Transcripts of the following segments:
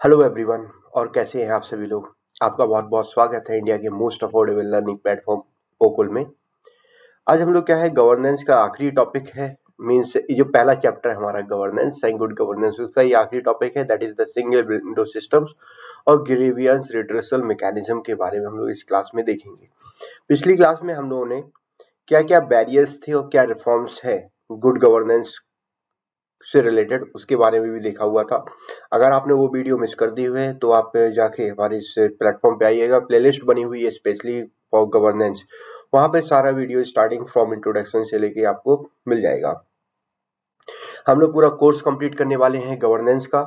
Hello everyone. और कैसे हैं आप सभी लोग। आपका बहुत बहुत स्वागत है इंडिया के मोस्ट अफोर्डेबल लर्निंग प्लेटफॉर्म पोकुल में। आज हम लोग क्या है, गवर्नेंस का आखिरी टॉपिक है। मींस ये जो पहला चैप्टर है हमारा गवर्नेंस एंड गुड गवर्नेंस, उसका ये आखिरी टॉपिक है, that is the single window systems और ग्रीवियंस रिड्रेसल मैकेनिज्म के बारे में हम लोग इस क्लास में देखेंगे। पिछली क्लास में हम लोगों ने क्या क्या बैरियर्स थे और क्या रिफॉर्म्स है गुड गवर्नेंस से रिलेटेड, उसके बारे में भी देखा हुआ था। अगर आपने वो वीडियो मिस कर दी हुई है तो आप जाके हमारे इस प्लेटफॉर्म पे आइएगा, प्लेलिस्ट बनी हुई है स्पेशली फॉर गवर्नेंस। वहां पे सारा वीडियो स्टार्टिंग फ्रॉम इंट्रोडक्शन से लेके आपको मिल जाएगा। हम लोग पूरा कोर्स कंप्लीट करने वाले हैं गवर्नेंस का।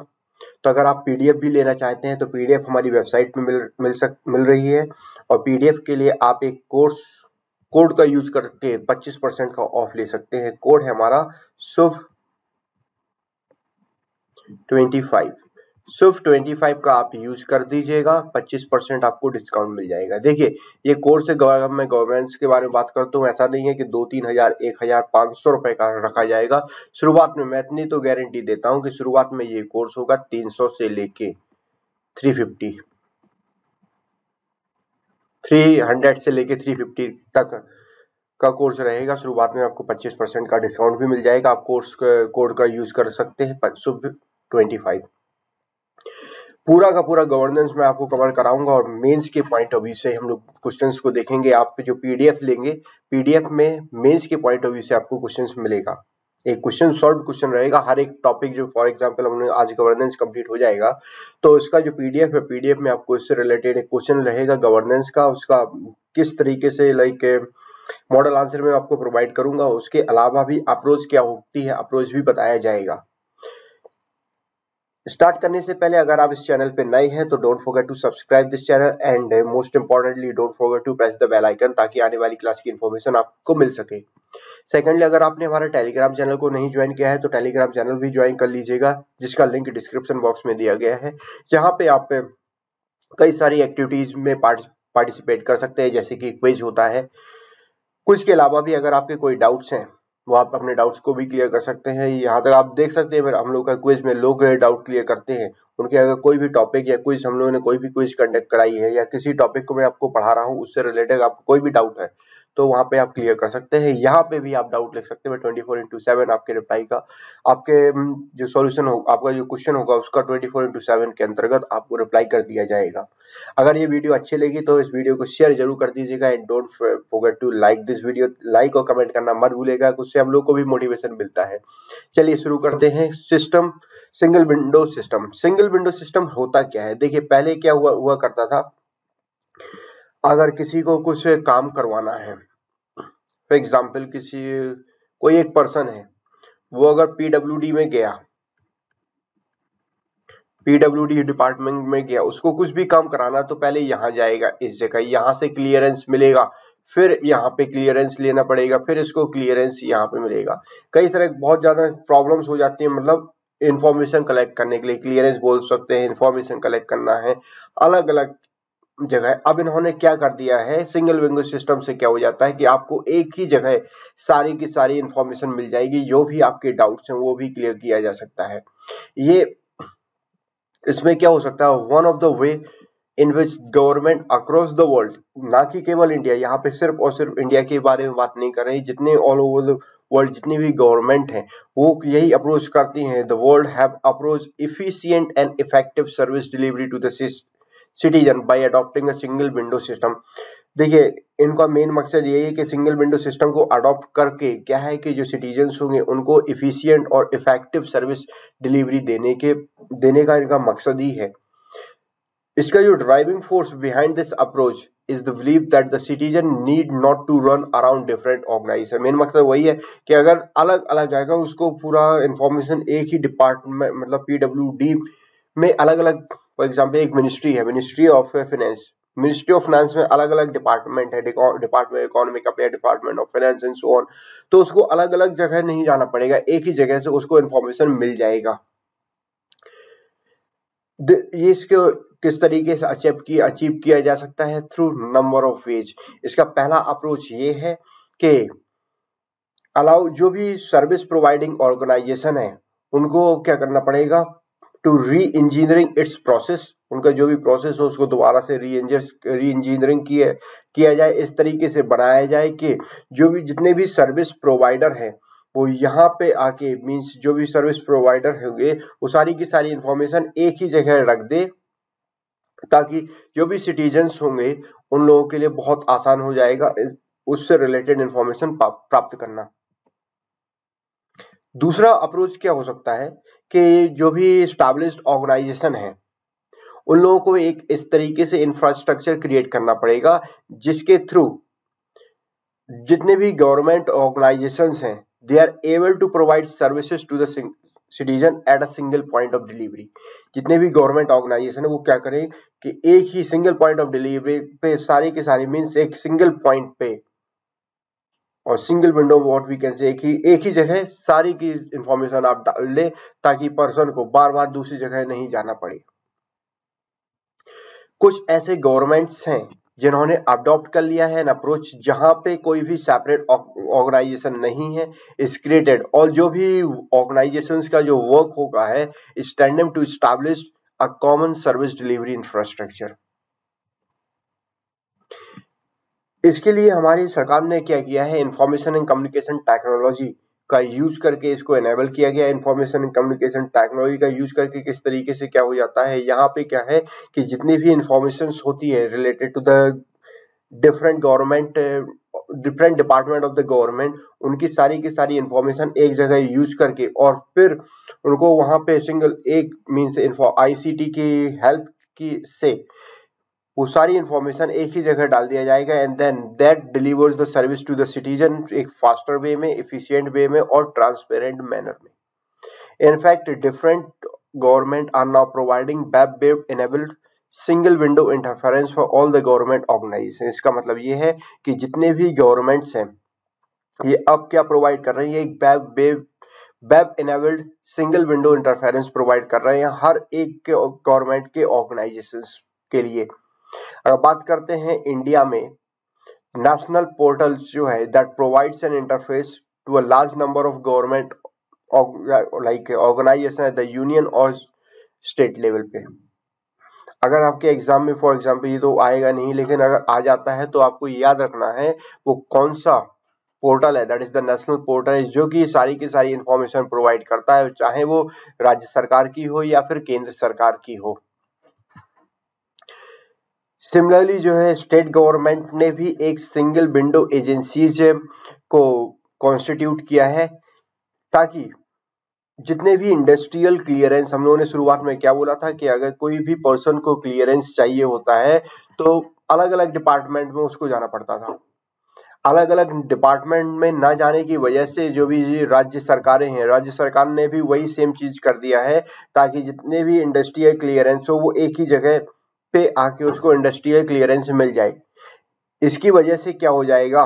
तो अगर आप पीडीएफ भी लेना चाहते हैं तो पीडीएफ हमारी वेबसाइट में मिल रही है। और पीडीएफ के लिए आप एक कोर्स कोड का यूज करके 25% का ऑफ ले सकते हैं। कोड है हमारा शुभ 25। सिर्फ 25 का आप यूज कर दीजिएगा, 25% आपको डिस्काउंट मिल जाएगा। देखिए, ये कोर्स है, मैं गवर्नेंस के बारे में बात करता हूँ, ऐसा नहीं है कि 2-3 हजार 1,500 रुपए का रखा जाएगा शुरुआत में। मैं इतनी तो गारंटी देता हूँ कि शुरुआत में ये कोर्स होगा 300 से लेके 350, 300 से लेके 350 तक का कोर्स रहेगा। शुरुआत में आपको 25% का डिस्काउंट भी मिल जाएगा। आप कोर्स कोड का यूज कर सकते हैं, शुभ 25। पूरा का पूरा गवर्नेंस मैं आपको कवर कराऊंगा और मेंस के पॉइंट ऑफ व्यू से हम लोग क्वेश्चंस को देखेंगे। आप जो पीडीएफ लेंगे, पीडीएफ में मेंस के पॉइंट ऑफ व्यू से आपको क्वेश्चंस मिलेगा। एक क्वेश्चन सॉल्व क्वेश्चन रहेगा हर एक टॉपिक। जो फॉर एग्जांपल हमने आज गवर्नेंस कंप्लीट हो जाएगा तो इसका जो पीडीएफ है, पीडीएफ में आपको इससे रिलेटेड एक क्वेश्चन रहेगा गवर्नेंस का, उसका किस तरीके से लाइक मॉडल आंसर में आपको प्रोवाइड करूंगा। उसके अलावा भी अप्रोच क्या होती है, अप्रोच भी बताया जाएगा। स्टार्ट करने से पहले अगर आप इस चैनल पे नए हैं तो don't forget to subscribe this channel and most importantly don't forget to press the bell icon, ताकि आने वाली क्लास की इन्फॉर्मेशन आपको मिल सके। सेकेंडली, अगर आपने हमारा टेलीग्राम चैनल को नहीं ज्वाइन किया है तो टेलीग्राम चैनल भी ज्वाइन कर लीजिएगा, जिसका लिंक डिस्क्रिप्शन बॉक्स में दिया गया है। जहाँ पे आप कई सारी एक्टिविटीज में पार्टिसिपेट कर सकते हैं, जैसे कि क्विज होता है। क्विज के अलावा भी अगर आपके कोई डाउट्स हैं वो आप अपने डाउट्स को भी क्लियर कर सकते हैं। यहाँ तक आप देख सकते हैं हम लोग का क्विज में लोग डाउट क्लियर करते हैं। उनके अगर कोई भी टॉपिक या क्विज, हम लोगों ने कोई भी क्विज कंडक्ट कराई है या किसी टॉपिक को मैं आपको पढ़ा रहा हूँ उससे रिलेटेड आपको कोई भी डाउट है तो वहाँ पे आप क्लियर कर सकते हैं। यहाँ पे भी आप डाउट लिख सकते हैं, 24/7 आपके रिप्लाई का, आपके जो सॉल्यूशन हो, आपका जो क्वेश्चन होगा उसका 24/7 के अंतर्गत आपको रिप्लाई कर दिया जाएगा। अगर ये वीडियो अच्छी लगी तो इस वीडियो को शेयर जरूर कर दीजिएगा and don't forget to like this video. Like और कमेंट करना मत भूलिएगा, उससे हम लोग को भी मोटिवेशन मिलता है। चलिए शुरू करते हैं। System, single window system. Single window system होता क्या है? देखिए, पहले क्या हुआ करता था, अगर किसी को कुछ काम करवाना है, फॉर एग्जाम्पल कोई एक पर्सन है, वो अगर पीडब्ल्यूडी में गया, पीडब्ल्यूडी डिपार्टमेंट में गया, उसको कुछ भी काम कराना तो पहले यहाँ जाएगा, इस जगह, यहाँ से क्लियरेंस मिलेगा, फिर यहाँ पे क्लियरेंस लेना पड़ेगा, फिर इसको क्लियरेंस यहाँ पे मिलेगा। कई तरह बहुत ज्यादा प्रॉब्लम्स हो जाती है, मतलब इंफॉर्मेशन कलेक्ट करने के लिए क्लियरेंस बोल सकते हैं, इंफॉर्मेशन कलेक्ट करना है अलग अलग जगह। अब इन्होंने क्या कर दिया है, सिंगल विंडो सिस्टम से क्या हो जाता है कि आपको एक ही जगह सारी की सारी इंफॉर्मेशन मिल जाएगी, जो भी आपके डाउट्स हैं वो भी क्लियर किया जा सकता है। ये इसमें क्या हो सकता है, one of the way in which government across the world, ना कि केवल इंडिया, यहाँ पे सिर्फ और सिर्फ इंडिया के बारे में बात नहीं कर रही, जितने ऑल ओवर द वर्ल्ड जितनी भी गवर्नमेंट हैं वो यही अप्रोच करती हैं। The world have approach efficient and effective service delivery to the citizen by adopting a single window system. देखिए, इनका मेन मकसद यही है कि सिंगल विंडो सिस्टम को अडॉप्ट करके क्या है कि जो सिटीजन्स होंगे उनको इफिशिएंट और इफेक्टिव सर्विस डिलीवरी देने का इनका मकसद ही है। इसका जो driving force behind this approach is the believe that the citizen need not to run around different organisation. Main मकसद वही है कि अगर अलग अलग जाएगा उसको पूरा इंफॉर्मेशन एक ही डिपार्टमेंट, मतलब पीडब्ल्यूडी में अलग अलग, फॉर एग्जाम्पल एक मिनिस्ट्री है, ministry of finance, ministry of finance में अलग अलग डिपार्टमेंट है, department economic affair, department of finance and so on. तो उसको अलग अलग जगह नहीं जाना पड़ेगा, एक ही जगह से उसको इंफॉर्मेशन मिल जाएगा। ये इसको किस तरीके से अचीव किया जा सकता है, थ्रू नंबर ऑफ वेज। इसका पहला अप्रोच ये है कि अलाउ जो भी सर्विस प्रोवाइडिंग ऑर्गेनाइजेशन है उनको क्या करना पड़ेगा, टू री इंजीनियरिंग इट्स प्रोसेस, उनका जो भी प्रोसेस हो उसको दोबारा से री इंजीनियरिंग किया जाए, इस तरीके से बनाया जाए कि जो भी जितने भी सर्विस प्रोवाइडर हैं वो यहाँ पे आके मींस जो भी सर्विस प्रोवाइडर होंगे वो सारी की सारी इंफॉर्मेशन एक ही जगह रख दे, ताकि जो भी सिटीजन्स होंगे उन लोगों के लिए बहुत आसान हो जाएगा उससे रिलेटेड इंफॉर्मेशन प्राप्त करना। दूसरा अप्रोच क्या हो सकता है कि जो भी एस्टैब्लिश्ड ऑर्गेनाइजेशन है उन लोगों को एक इस तरीके से इंफ्रास्ट्रक्चर क्रिएट करना पड़ेगा जिसके थ्रू जितने भी गवर्नमेंट ऑर्गेनाइजेशंस हैं they are able to provide services to the citizen at a single point of delivery. जितने भी गवर्नमेंट ऑर्गेनाइजेशन है वो क्या करें कि एक ही सिंगल पॉइंट ऑफ डिलीवरी पे सारी के सारी मीन्स एक सिंगल पॉइंट पे और single window what we can say एक ही जगह सारी की इंफॉर्मेशन आप डाल ले, ताकि पर्सन को बार बार दूसरी जगह नहीं जाना पड़े। कुछ ऐसे गवर्नमेंट्स हैं जिन्होंने अडॉप्ट कर लिया है एन अप्रोच जहां पे कोई भी सेपरेट ऑर्गेनाइजेशन नहीं है इज क्रिएटेड, और जो भी ऑर्गेनाइजेशंस का जो वर्क होगा है is tandem to establish a common service delivery infrastructure. इसके लिए हमारी सरकार ने क्या किया है, इंफॉर्मेशन एंड कम्युनिकेशन टेक्नोलॉजी का यूज करके इसको एनेबल किया गया। इंफॉर्मेशन एंड कम्युनिकेशन टेक्नोलॉजी का यूज करके किस तरीके से क्या हो जाता है, यहाँ पे क्या है कि जितनी भी इंफॉर्मेशन होती है related to the different department of the government, उनकी सारी की सारी इंफॉर्मेशन एक जगह यूज करके और फिर उनको वहां पे सिंगल एक मीन्स आईसीटी की हेल्प की से वो सारी इंफॉर्मेशन एक ही जगह डाल दिया जाएगा and then that delivers the service to the citizen एक फास्टर वे में, एफिशिएंट वे में और ट्रांसपेरेंट मैनर में। In fact different government are now providing web based enabled single window interference for all the government organisation. इसका मतलब ये है कि जितने भी गवर्नमेंट्स हैं ये अब क्या प्रोवाइड कर रही है, एक web enabled single window interference provide कर रहे हैं हर एक गवर्नमेंट के ऑर्गेनाइजेशंस के लिए। अगर बात करते हैं इंडिया में नेशनल पोर्टल्स जो है that provides an interface to a large number of government like organisation at the union और स्टेट लेवल पे। अगर आपके एग्जाम में फॉर एग्जांपल ये तो आएगा नहीं, लेकिन अगर आ जाता है तो आपको याद रखना है वो कौन सा पोर्टल है, that is the national portal जो कि सारी की सारी इंफॉर्मेशन प्रोवाइड करता है, चाहे वो राज्य सरकार की हो या फिर केंद्र सरकार की हो। सिमिलरली जो है स्टेट गवर्नमेंट ने भी एक सिंगल विंडो एजेंसीज को कॉन्स्टिट्यूट किया है, ताकि जितने भी इंडस्ट्रियल क्लियरेंस, हम लोगों ने शुरुआत में क्या बोला था कि अगर कोई भी पर्सन को क्लियरेंस चाहिए होता है तो अलग अलग डिपार्टमेंट में उसको जाना पड़ता था। अलग अलग डिपार्टमेंट में ना जाने की वजह से जो भी राज्य सरकारें हैं, राज्य सरकार ने भी वही सेम चीज कर दिया है, ताकि जितने भी इंडस्ट्रियल क्लियरेंस हो वो एक ही जगह पे आके उसको इंडस्ट्रियल क्लियरेंस मिल जाए। इसकी वजह से क्या हो जाएगा,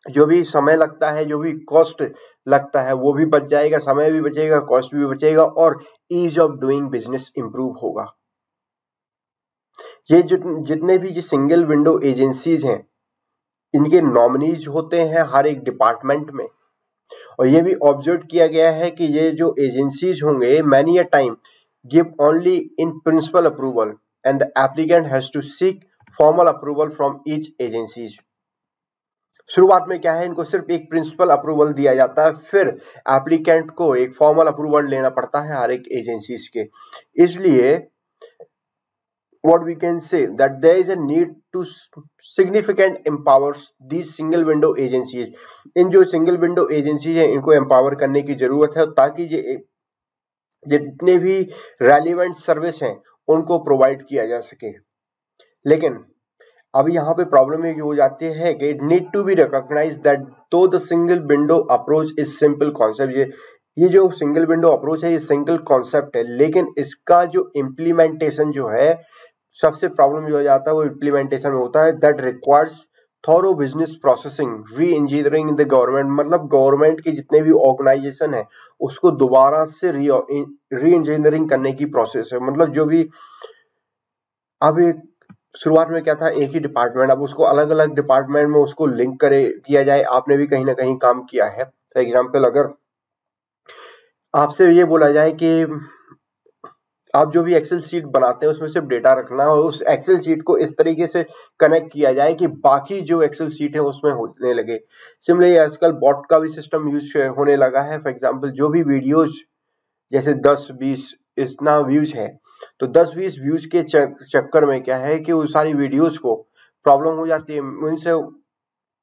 जो भी समय लगता है, जो भी कॉस्ट लगता है वो भी बच जाएगा, समय भी बचेगा, कॉस्ट भी बचेगा और ease of doing business improve होगा। ये जितने भी जो सिंगल विंडो एजेंसीज हैं इनके नॉमिनीज होते हैं हर एक डिपार्टमेंट में, और ये भी ऑब्जर्व किया गया है कि ये जो एजेंसीज होंगे many a time give only in principle approval and the applicant has to seek formal approval from each agencies. शुरुआत में क्या है, इनको सिर्फ एक प्रिंसिपल अप्रूवल दिया जाता है, फिर एप्लीकेंट को एक फॉर्मल अप्रूवल लेना पड़ता है हर एक एजेंसीज के। इसलिए what we can say that there is a need to significant empowers these single window agencies। इन जो सिंगल विंडो एजेंसी है इनको एम्पावर करने की जरूरत है, ताकि ये जितने भी रेलिवेंट सर्विस हैं उनको प्रोवाइड किया जा सके। लेकिन अब यहाँ पे प्रॉब्लम ये हो जाती है कि it need to be recognise that though the single window approach is simple concept. ये जो सिंगल विंडो अप्रोच है ये सिंगल कॉन्सेप्ट है, लेकिन इसका जो इम्प्लीमेंटेशन जो है सबसे प्रॉब्लम जो हो जाता है वो इम्प्लीमेंटेशन में होता है। That requires thorough business processing री इंजीनियरिंग इन द गवर्नमेंट। मतलब गवर्नमेंट की जितने भी ऑर्गेनाइजेशन है उसको दोबारा से री इंजीनियरिंग करने की प्रोसेस है। मतलब जो भी अभी शुरुआत में क्या था, एक ही डिपार्टमेंट, अब उसको अलग अलग डिपार्टमेंट में उसको लिंक किया जाए। आपने भी कहीं ना कहीं काम किया है। फॉर एग्जाम्पल अगर आपसे ये बोला जाए कि आप जो भी एक्सेल शीट बनाते हैं उसमें सिर्फ डेटा रखना है और उस एक्सेल शीट को इस तरीके से कनेक्ट किया जाए कि बाकी जो एक्सेल शीट है उसमें होने लगे। सिमिलरली आजकल बॉट का भी सिस्टम यूज होने लगा है। फॉर एग्जांपल जो भी वीडियोज जैसे 10-20 इतना व्यूज है, तो 10-20 व्यूज के चक्कर में क्या है कि उस सारी वीडियोज को प्रॉब्लम हो जाती है, उनसे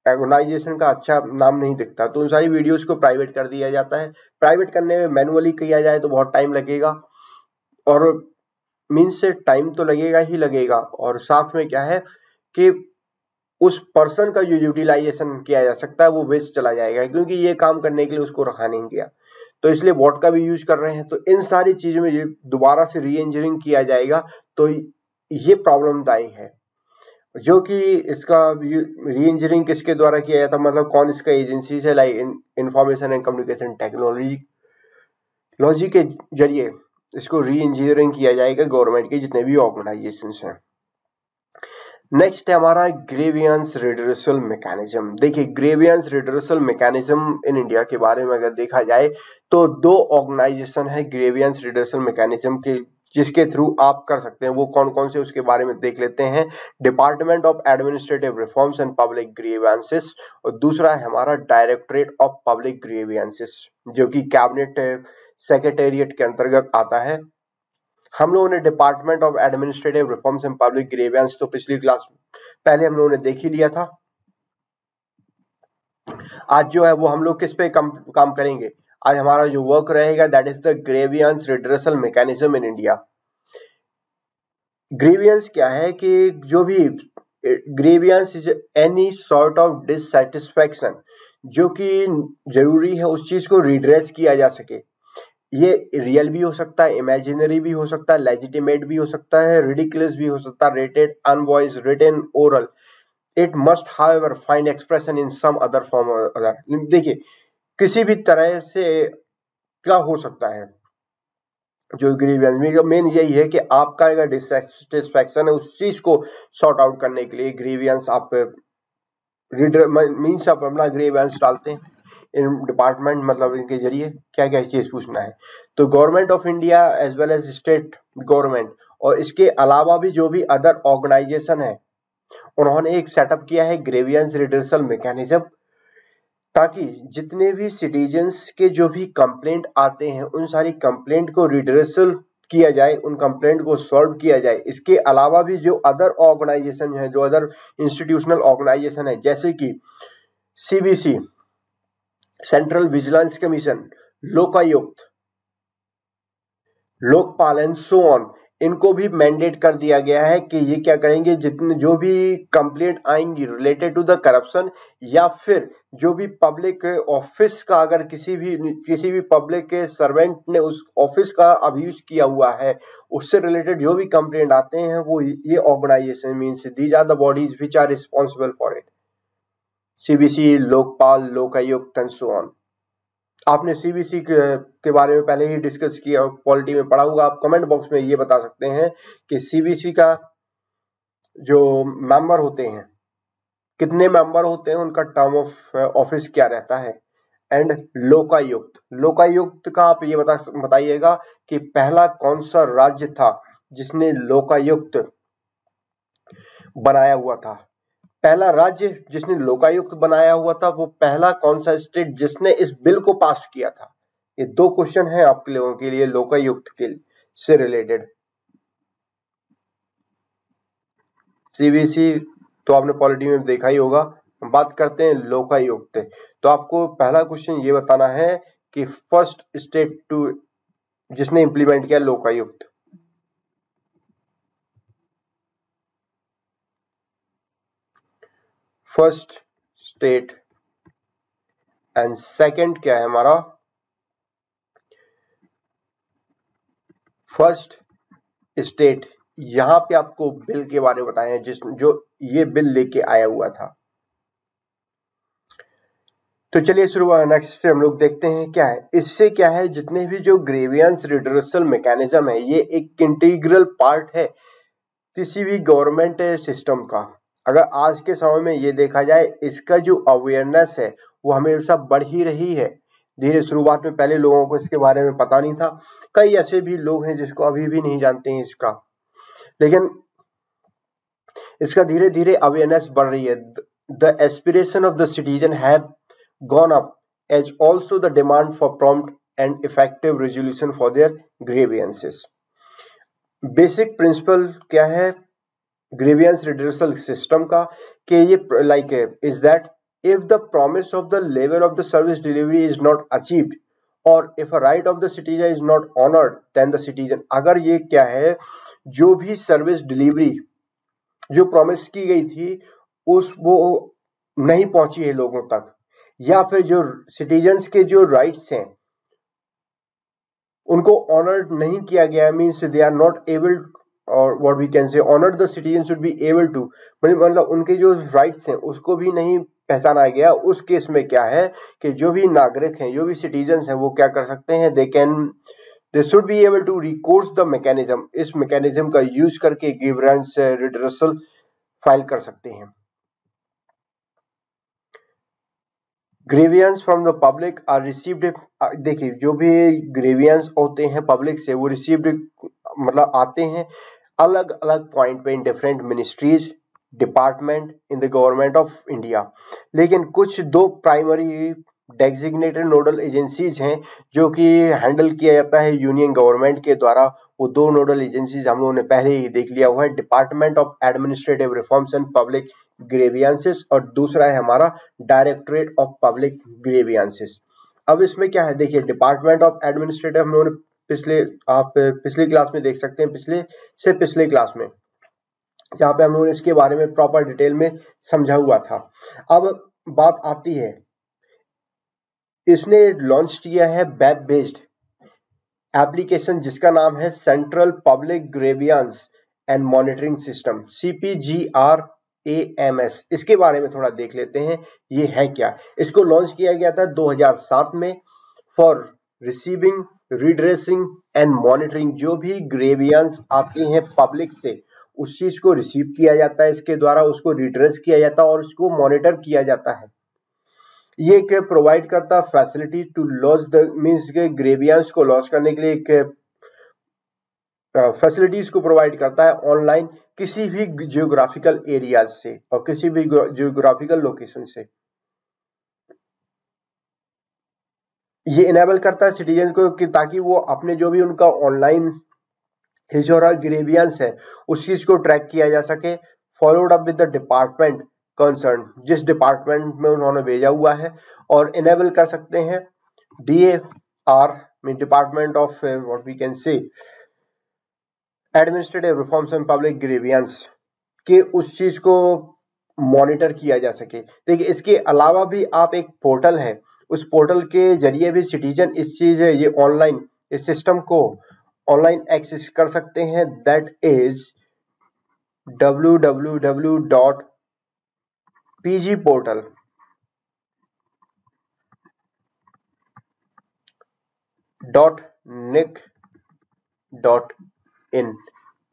ऑर्गेनाइजेशन का अच्छा नाम नहीं दिखता, तो उन सारी वीडियोज को प्राइवेट कर दिया जाता है। प्राइवेट करने में मैनुअली किया जाए तो बहुत टाइम लगेगा और मीन्स से टाइम तो लगेगा ही लगेगा, और साथ में क्या है कि उस पर्सन का जो यूटिलाइजेशन किया जा सकता है वो वेस्ट चला जाएगा, क्योंकि ये काम करने के लिए उसको रखा नहीं गया। तो इसलिए बॉट का भी यूज कर रहे हैं। तो इन सारी चीजों में दोबारा से री इंजीनियरिंग किया जाएगा तो ये प्रॉब्लमदायक है। जो कि इसका री इंजीनियरिंग किसके द्वारा किया जाता है, मतलब कौन इसका एजेंसी से, like information and communication technology के जरिए इसको री इंजीनियरिंग किया जाएगा गवर्नमेंट के जितने भी ऑर्गेनाइजेशन हैं। नेक्स्ट है हमारा ग्रीवियंस रिड्रेसल मैकेनिज्म। देखिए grievance redressal mechanism in India के बारे में अगर देखा जाए तो 2 ऑर्गेनाइजेशन है ग्रीवियंस रिड्रेसल मैकेनिज्म के जिसके थ्रू आप कर सकते हैं। वो कौन कौन से उसके बारे में देख लेते हैं। Department of administrative reforms and public grievances और दूसरा है हमारा डायरेक्टरेट ऑफ पब्लिक ग्रीवियंसेस जो कि कैबिनेट सेक्रेटेरिएट के अंतर्गत आता है। हम लोगों ने department of administrative reforms and public grievance तो पिछली क्लास पहले हम लोगों ने देख ही लिया था। आज जो है वो हम लोग किस पे काम करेंगे। आज हमारा जो वर्क रहेगा that is the grievance redressal mechanism in India. Grievance क्या है कि जो भी grievance is any sort of dissatisfaction जो कि जरूरी है उस चीज को रिड्रेस किया जा सके। ये रियल भी हो सकता है, इमेजिनरी भी हो सकता है, लेजिटिमेट भी हो सकता है, रिडिकुलस भी हो सकता है, rated, unvoiced, written, oral. It must however find expression in some other form और अदर। देखिए किसी भी तरह से क्या हो सकता है जो ग्रीवियंस मेन यही है कि आपका अगर डिससेटिस्फैक्शन है उस चीज को सॉर्ट आउट करने के लिए ग्रीवियंस आप मीन्स आप अपना ग्रीवियंस डालते हैं इन डिपार्टमेंट, मतलब इनके जरिए क्या क्या चीज पूछना है। तो government of India as well as state government और इसके अलावा भी जो भी अदर ऑर्गेनाइजेशन है उन्होंने एक सेटअप किया है ग्रीवियंस रिड्रेसल मैकेनिज्म, ताकि जितने भी सिटीजन्स के जो भी कंप्लेंट आते हैं उन सारी कंप्लेंट को रिड्रेसल किया जाए, उन कंप्लेंट को सॉल्व किया जाए। इसके अलावा भी जो अदर ऑर्गेनाइजेशन है, जो अदर इंस्टीट्यूशनल ऑर्गेनाइजेशन है जैसे कि CBC, central vigilance commission, Lokayukta, Lokpal and so on, इनको भी मैंडेट कर दिया गया है कि ये क्या करेंगे, जितने जो भी कंप्लेंट आएंगी रिलेटेड टू द करप्शन या फिर जो भी पब्लिक ऑफिस का अगर किसी भी पब्लिक के सर्वेंट ने उस ऑफिस का अब्यूज किया हुआ है उससे रिलेटेड जो भी कंप्लेंट आते हैं वो ये organisation means these are the bodies which are responsible for it. CBC, Lokpal, Lokayukta and so on. आपने सीबीसी के बारे में पहले ही डिस्कस किया, पॉलिटी में पढ़ा होगा। आप कमेंट बॉक्स में ये बता सकते हैं कि सीबीसी का जो मेंबर होते हैं कितने मेंबर होते हैं, उनका टर्म ऑफ ऑफिस क्या रहता है। एंड लोकायुक्त का आप ये बताइएगा कि पहला कौन सा राज्य था जिसने लोकायुक्त बनाया हुआ था। पहला राज्य जिसने लोकायुक्त बनाया हुआ था वो पहला कौन सा स्टेट जिसने इस बिल को पास किया था। ये 2 क्वेश्चन है आप लोगों के लिए लोकायुक्त के से रिलेटेड। सीबीसी तो आपने पॉलिटी में देखा ही होगा। बात करते हैं लोकायुक्त। तो आपको पहला क्वेश्चन ये बताना है कि फर्स्ट स्टेट टू जिसने इंप्लीमेंट किया Lokayukta. First state and second क्या है हमारा, फर्स्ट स्टेट। यहां पे आपको बिल के बारे में बताया है जो ये बिल लेके आया हुआ था। तो चलिए शुरू नेक्स्ट से हम लोग देखते हैं क्या है। इससे क्या है, जितने भी जो ग्रीवियंस रिड्रेसल मैकेनिज्म है ये एक इंटीग्रल पार्ट है किसी भी गवर्नमेंट सिस्टम का। अगर आज के समय में ये देखा जाए इसका जो अवेयरनेस है वो हमेशा बढ़ ही रही है। धीरे शुरुआत में पहले लोगों को इसके बारे में पता नहीं था, कई ऐसे भी लोग हैं जिसको अभी भी नहीं जानते हैं इसका, लेकिन इसका धीरे धीरे अवेयरनेस बढ़ रही है। The aspiration of the citizen have gone up as also the demand for prompt and effective resolution for their grievances. Basic principle क्या है ग्रीवियंस रिड्रेसल सिस्टम का, कि ये like is that if the promise of the level of the service delivery is not achieved or if a right of the citizen is not honored then the citizen, अगर ये क्या है जो भी service delivery जो promise की गई थी उस वो नहीं पहुंची है लोगों तक, या फिर जो सिटीजन्स के जो राइट्स हैं उनको ऑनर्ड नहीं किया गया, means they are not able और what we can say honoured the citizen should be able to, मतलब उनके जो राइट्स हैं उसको भी नहीं पहचाना गया, उस केस में क्या है कि जो भी नागरिक हैं जो भी सिटीजन्स हैं वो क्या कर सकते हैं, they should be able to recourse the mechanism, इस मैकेनिज्म का यूज करके ग्रीवेंस रिड्रेसल फाइल कर सकते हैं। Grievance from the public are received, देखिए जो भी ग्रीवियंस होते हैं पब्लिक से वो रिसीव्ड मतलब आते हैं अलग अलग पॉइंट पे in different ministries department in the government of India, लेकिन कुछ दो प्राइमरी डेजिग्नेटेड नोडल एजेंसीज हैं जो कि हैंडल किया जाता है यूनियन गवर्नमेंट के द्वारा। वो दो नोडल एजेंसीज हम लोगों ने पहले ही देख लिया हुआ है, department of administrative reforms and public grievances और दूसरा है हमारा डायरेक्टरेट ऑफ पब्लिक ग्रीवियंसेस। अब इसमें क्या है देखिए, डिपार्टमेंट ऑफ एडमिनिस्ट्रेटिव हम लोगों ने पिछली क्लास में देख सकते हैं, पिछले क्लास में जहाँ पे हम लोगों ने इसके बारे में प्रॉपर डिटेल में समझा हुआ था। अब बात आती है, इसने लॉन्च किया है वेब बेस्ड एप्लीकेशन जिसका नाम है central public grievance and monitoring system CPGRAMS। इसके बारे में थोड़ा देख लेते हैं ये है क्या। इसको लॉन्च किया गया था 2007 में फॉर रिसीविंग रिड्रेसिंग एंड मॉनिटरिंग, जो भी ग्रीवियंस आते हैं पब्लिक से उस चीज को रिसीव किया जाता है, इसके द्वारा उसको रिड्रेस किया जाता है और उसको मॉनिटर किया जाता है। ये क्या प्रोवाइड करता है facility to launch the means के ग्रीवियंस को लॉन्च करने के लिए एक फैसिलिटीज को प्रोवाइड करता है ऑनलाइन किसी भी जियोग्राफिकल एरियाज से और किसी भी जियोग्राफिकल लोकेशन से। ये इनेबल करता है सिटीजन को कि ताकि वो अपने जो भी उनका ऑनलाइन हिजोरा ग्रीवियंस है उस चीज को ट्रैक किया जा सके, followed up with the department concern, जिस डिपार्टमेंट में उन्होंने भेजा हुआ है, और इनेबल कर सकते हैं DAR mean department of what we can say administrative reforms and public grievance के उस चीज को मॉनिटर किया जा सके। देखिए इसके अलावा भी आप एक पोर्टल है, उस पोर्टल के जरिए भी सिटीजन इस चीज ये ऑनलाइन इस सिस्टम को ऑनलाइन एक्सेस कर सकते हैं, दैट इज www.pgportal.nic.in।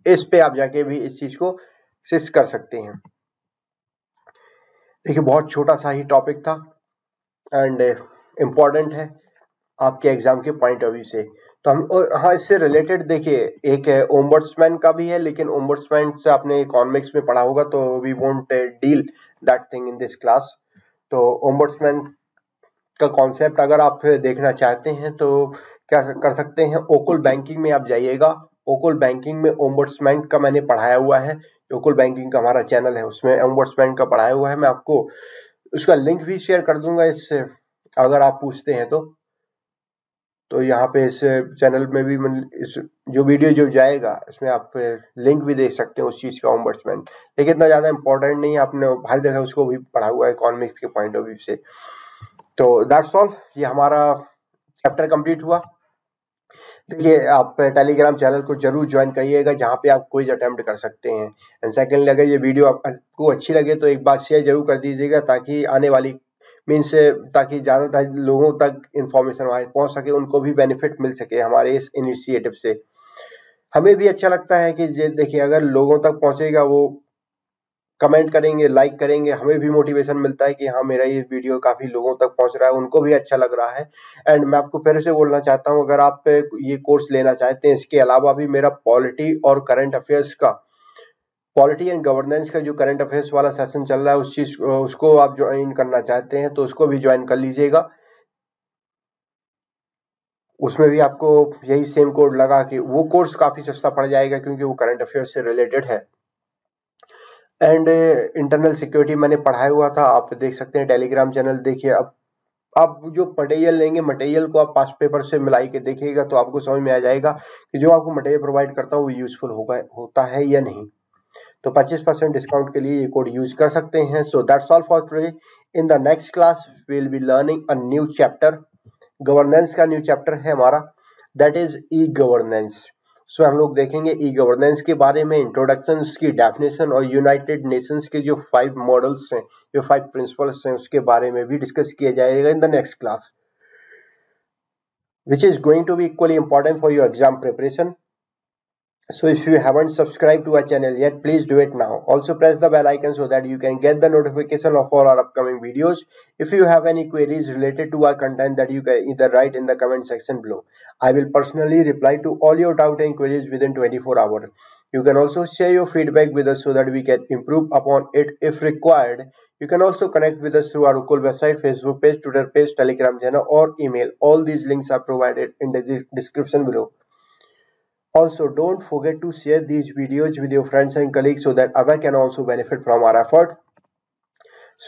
इस पे आप जाके भी इस चीज को एक्सेस कर सकते हैं। देखिए बहुत छोटा सा ही टॉपिक था एंड इम्पोर्टेंट है आपके एग्जाम के पॉइंट ऑफ व्यू से। तो हम हाँ इससे रिलेटेड देखिए एक ओम्बड्समैन का भी है, लेकिन ओम्बड्समैन से आपने इकोनॉमिक्स में पढ़ा होगा तो we won't deal that thing in this class. तो ओम्बड्समैन का कॉन्सेप्ट अगर आप देखना चाहते हैं तो क्या कर सकते हैं, ओकुल बैंकिंग में आप जाइएगा, ओकुल बैंकिंग में ओम्बड्समैन का मैंने पढ़ाया हुआ है, ओकुल बैंकिंग का हमारा चैनल है उसमें ओम्बड्समैन का पढ़ाया हुआ है, मैं आपको उसका लिंक भी शेयर कर दूंगा इससे अगर आप पूछते हैं तो यहाँ पे इस चैनल में भी इस जो वीडियो जो जाएगा इसमें आप लिंक भी देख सकते हैं उस चीज का ओम्बड्समैन, लेकिन इतना ज्यादा इंपॉर्टेंट नहीं है, आपने हर जगह उसको भी पढ़ा हुआ है इकोनॉमिक्स के पॉइंट ऑफ व्यू से। तो दैट्स ऑल, ये हमारा चैप्टर कंप्लीट हुआ। देखिए आप टेलीग्राम चैनल को जरूर ज्वाइन करिएगा जहाँ पे आप क्विज अटेम्प्ट कर सकते हैं। एंड सेकेंडली अगर ये वीडियो आपको अच्छी लगे तो एक बार शेयर जरूर कर दीजिएगा ताकि आने वाली मीन्स ताकि ज़्यादा लोगों तक इंफॉर्मेशन हमारे पहुंच सके, उनको भी बेनिफिट मिल सके हमारे इस इनिशिएटिव से। हमें भी अच्छा लगता है कि देखिए अगर लोगों तक पहुंचेगा वो कमेंट करेंगे, लाइक करेंगे, हमें भी मोटिवेशन मिलता है कि हाँ मेरा ये वीडियो काफी लोगों तक पहुंच रहा है, उनको भी अच्छा लग रहा है। एंड मैं आपको फिर से बोलना चाहता हूँ, अगर आप ये कोर्स लेना चाहते हैं, इसके अलावा भी मेरा पॉलिटी और करंट अफेयर्स का, पॉलिटी एंड गवर्नेंस का जो करंट अफेयर्स वाला सेशन चल रहा है, उस चीज उसको आप ज्वाइन करना चाहते हैं तो उसको भी ज्वाइन कर लीजिएगा। उसमें भी आपको यही सेम कोड लगा के वो कोर्स काफी सस्ता पड़ जाएगा, क्योंकि वो करंट अफेयर्स से रिलेटेड है। एंड इंटरनल सिक्योरिटी मैंने पढ़ाया हुआ था, आप देख सकते हैं टेलीग्राम चैनल। देखिए, अब आप जो मटेरियल लेंगे, मटेरियल को आप पास्ट पेपर से मिलाई के देखिएगा तो आपको समझ में आ जाएगा कि जो आपको मटेरियल प्रोवाइड करता हूँ वो यूजफुल होता है या नहीं। तो 25% डिस्काउंट के लिए ये कोड यूज कर सकते हैं। So that's all for today. In the next class we will be learning a new chapter. Governance का न्यू चैप्टर है हमारा, that is e governance. So हम लोग देखेंगे ई गवर्नेंस के बारे में, इंट्रोडक्शन, उसकी डेफिनेशन और यूनाइटेड नेशंस के जो 5 मॉडल्स हैं, जो 5 प्रिंसिपल्स हैं, उसके बारे में भी डिस्कस किया जाएगा इन the next class, which is going to be equally important for your exam preparation. So if you haven't subscribed to our channel yet, please do it now. Also press the bell icon so that you can get the notification of all our upcoming videos. If you have any queries related to our content, that you can either write in the comment section below. I will personally reply to all your doubt and queries within 24 hours. You can also share your feedback with us so that we can improve upon it if required. You can also connect with us through our Rukul website, Facebook page, Twitter page, Telegram channel or email. All these links are provided in the description below. Also, don't forget to share these videos with your friends and colleagues so that others can also benefit from our effort.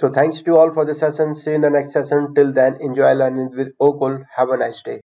So thanks to all for the session. See you in the next session. Till then, enjoy learning with Okul. Have a nice day.